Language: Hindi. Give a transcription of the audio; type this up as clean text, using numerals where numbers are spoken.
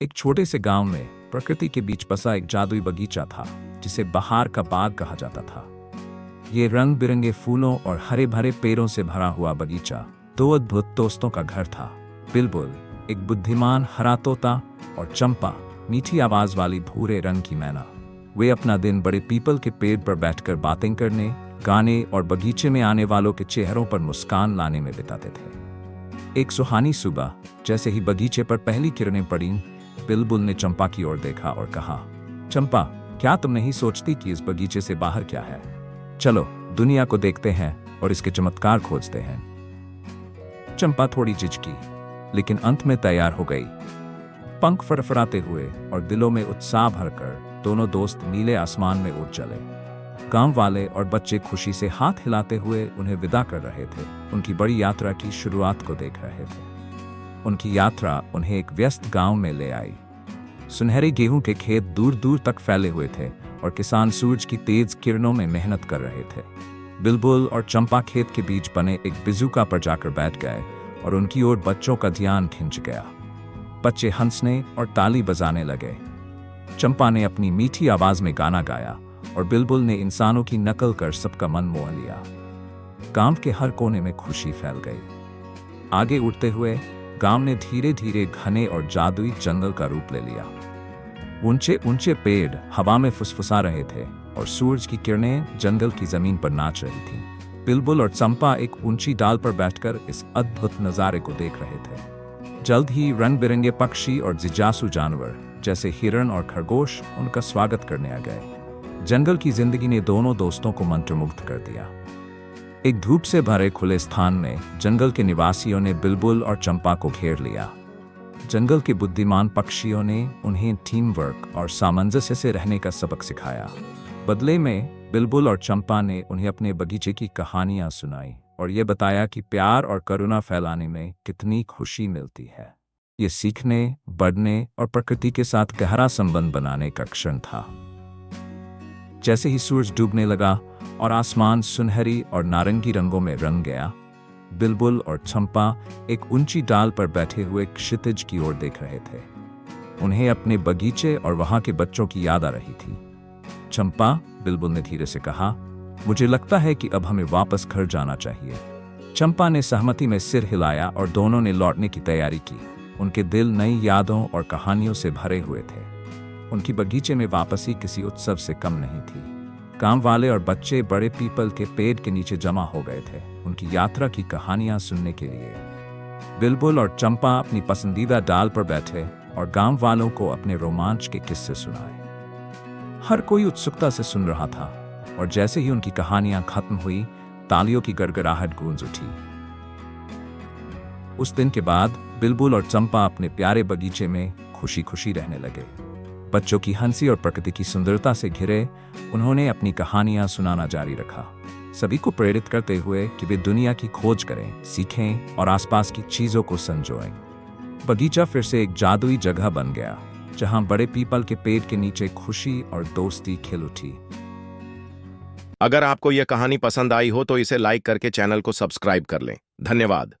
एक छोटे से गांव में प्रकृति के बीच बसा एक जादुई बगीचा था जिसे बहार का बाग कहा जाता था। ये रंग बिरंगे फूलों और हरे भरे पेड़ों से भरा हुआ बगीचा दो अद्भुत दोस्तों का घर था। बिलबुल, एक बुद्धिमान हरा तोता, और चंपा, मीठी आवाज वाली भूरे रंग की मैना। वे अपना दिन बड़े पीपल के पेड़ पर बैठकर बातें करने, गाने और बगीचे में आने वालों के चेहरों पर मुस्कान लाने में बिताते थे। एक सुहानी सुबह जैसे ही बगीचे पर पहली किरणें पड़ीं, बिलबुल ने चंपा की ओर देखा और कहा, चंपा, क्या तुम नहीं सोचती कि इस बगीचे से बाहर क्या है? चलो दुनिया को देखते हैं और इसके चमत्कार खोजते हैं। चंपा थोड़ी झिझकी, लेकिन अंत में तैयार हो गई। पंख फड़फड़ाते हुए और दिलों में उत्साह भरकर दोनों दोस्त नीले आसमान में उड़ चले। गांव वाले और बच्चे खुशी से हाथ हिलाते हुए उन्हें विदा कर रहे थे, उनकी बड़ी यात्रा की शुरुआत को देख रहे थे। उनकी यात्रा उन्हें एक व्यस्त गांव में ले आई। सुनहरे गेहूं के खेत दूर दूर तक फैले हुए थे और किसान सूरज की तेज किरणों में मेहनत कर रहे थे। बिलबुल और चंपा खेत के बीच बने एक बिजुका पर जाकर बैठ गए और उनकी ओर बच्चों का ध्यान खिंच गया। बच्चे हंसने और ताली बजाने लगे। चंपा ने अपनी मीठी आवाज में गाना गाया और बिलबुल ने इंसानों की नकल कर सबका मन मोह लिया। गांव के हर कोने में खुशी फैल गई। आगे उड़ते हुए गांव ने धीरे धीरे घने और जादुई जंगल का रूप ले लिया। ऊंचे ऊंचे पेड़ हवा में फुसफुसा रहे थे और सूरज की किरणें जंगल की जमीन पर नाच रही थीं। बिलबुल और चंपा एक ऊंची डाल पर बैठकर इस अद्भुत नजारे को देख रहे थे। जल्द ही रंग बिरंगे पक्षी और जिज्ञासु जानवर जैसे हिरण और खरगोश उनका स्वागत करने आ गए। जंगल की जिंदगी ने दोनों दोस्तों को मंत्रमुग्ध कर दिया। एक धूप से भरे खुले स्थान में जंगल के निवासियों ने बिलबुल और चंपा को घेर लिया। जंगल के बुद्धिमान पक्षियों ने उन्हें टीम वर्क और सामंजस्य से रहने का सबक सिखाया। बदले में बिलबुल और चंपा ने उन्हें अपने बगीचे की कहानियां सुनाई और ये बताया कि प्यार और करुणा फैलाने में कितनी खुशी मिलती है। ये सीखने, बढ़ने और प्रकृति के साथ गहरा संबंध बनाने का क्षण था। जैसे ही सूरज डूबने लगा और आसमान सुनहरी और नारंगी रंगों में रंग गया, बिलबुल और चंपा एक ऊंची डाल पर बैठे हुए क्षितिज की ओर देख रहे थे। उन्हें अपने बगीचे और वहां के बच्चों की याद आ रही थी। चंपा, बिलबुल ने धीरे से कहा, मुझे लगता है कि अब हमें वापस घर जाना चाहिए। चंपा ने सहमति में सिर हिलाया और दोनों ने लौटने की तैयारी की। उनके दिल नई यादों और कहानियों से भरे हुए थे। उनकी बगीचे में वापसी किसी उत्सव से कम नहीं थी। गांव वाले और बच्चे बड़े पीपल के पेड़ के नीचे जमा हो गए थे, उनकी यात्रा की कहानियां सुनने के लिए। बिलबुल और चंपा अपनी पसंदीदा डाल पर बैठे और गांव वालों को अपने रोमांच के किस्से सुनाए। हर कोई उत्सुकता से सुन रहा था और जैसे ही उनकी कहानियां खत्म हुई, तालियों की गड़गड़ाहट गूंज उठी। उस दिन के बाद बिलबुल और चंपा अपने प्यारे बगीचे में खुशी खुशी रहने लगे। बच्चों की हंसी और प्रकृति की सुंदरता से घिरे उन्होंने अपनी कहानियां सुनाना जारी रखा, सभी को प्रेरित करते हुए कि वे दुनिया की खोज करें, सीखें और आसपास की चीजों को संजोएं। बगीचा फिर से एक जादुई जगह बन गया, जहां बड़े पीपल के पेड़ के नीचे खुशी और दोस्ती खिल उठी। अगर आपको यह कहानी पसंद आई हो तो इसे लाइक करके चैनल को सब्सक्राइब कर लें। धन्यवाद।